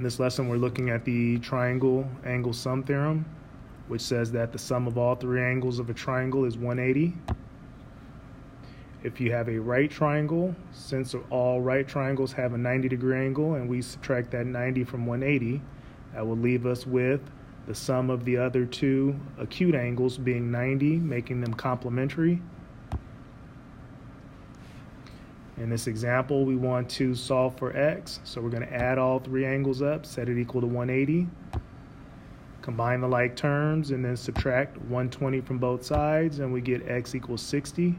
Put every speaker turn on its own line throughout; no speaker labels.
In this lesson, we're looking at the triangle angle sum theorem, which says that the sum of all three angles of a triangle is 180. If you have a right triangle, since all right triangles have a 90-degree angle and we subtract that 90 from 180, that will leave us with the sum of the other two acute angles being 90, making them complementary. In this example, we want to solve for x, so we're going to add all three angles up, set it equal to 180, combine the like terms, and then subtract 120 from both sides, and we get x equals 60.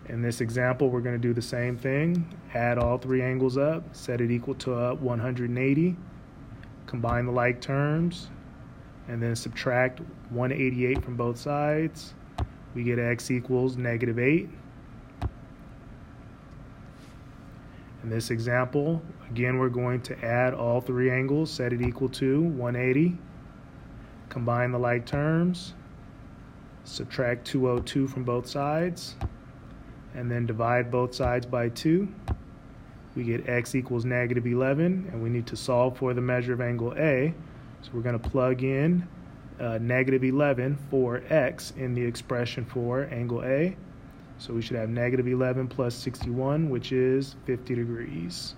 In this example, we're going to do the same thing, add all three angles up, set it equal to 180, combine the like terms, and then subtract 188 from both sides. We get x equals -8. In this example, again, we're going to add all three angles, set it equal to 180, combine the like terms, subtract 202 from both sides, and then divide both sides by 2. We get x equals -11, and we need to solve for the measure of angle A. So we're going to plug in -11 for x in the expression for angle A. So we should have -11 plus 61, which is 50 degrees.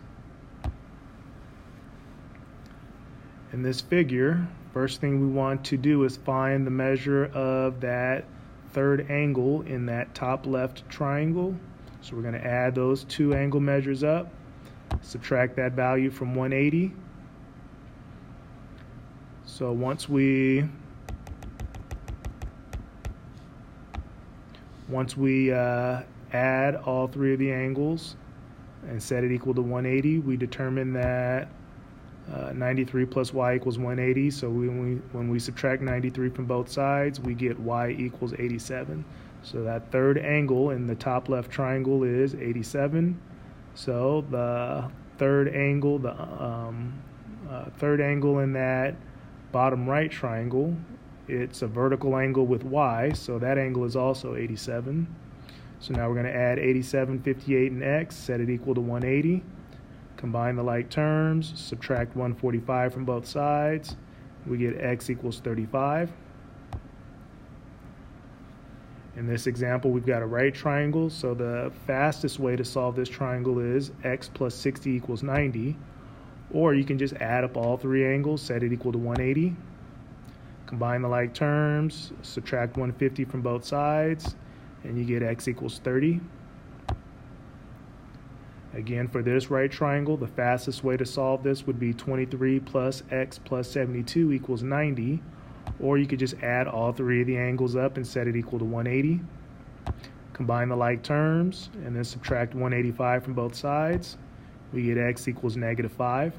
In this figure, first thing we want to do is find the measure of that third angle in that top left triangle. So we're going to add those two angle measures up, subtract that value from 180. So once we add all three of the angles and set it equal to 180, we determine that 93 plus y equals 180. So when we subtract 93 from both sides, we get y equals 87. So that third angle in the top left triangle is 87. So the third angle in that bottom right triangle, it's a vertical angle with y, so that angle is also 87. So now we're going to add 87, 58, and x, set it equal to 180. Combine the like terms, subtract 145 from both sides. We get x equals 35. In this example, we've got a right triangle, so the fastest way to solve this triangle is x plus 60 equals 90. Or you can just add up all three angles, set it equal to 180. Combine the like terms, subtract 150 from both sides, and you get x equals 30. Again, for this right triangle, the fastest way to solve this would be 23 plus x plus 72 equals 90. Or you could just add all three of the angles up and set it equal to 180. Combine the like terms, and then subtract 185 from both sides. We get x equals -5.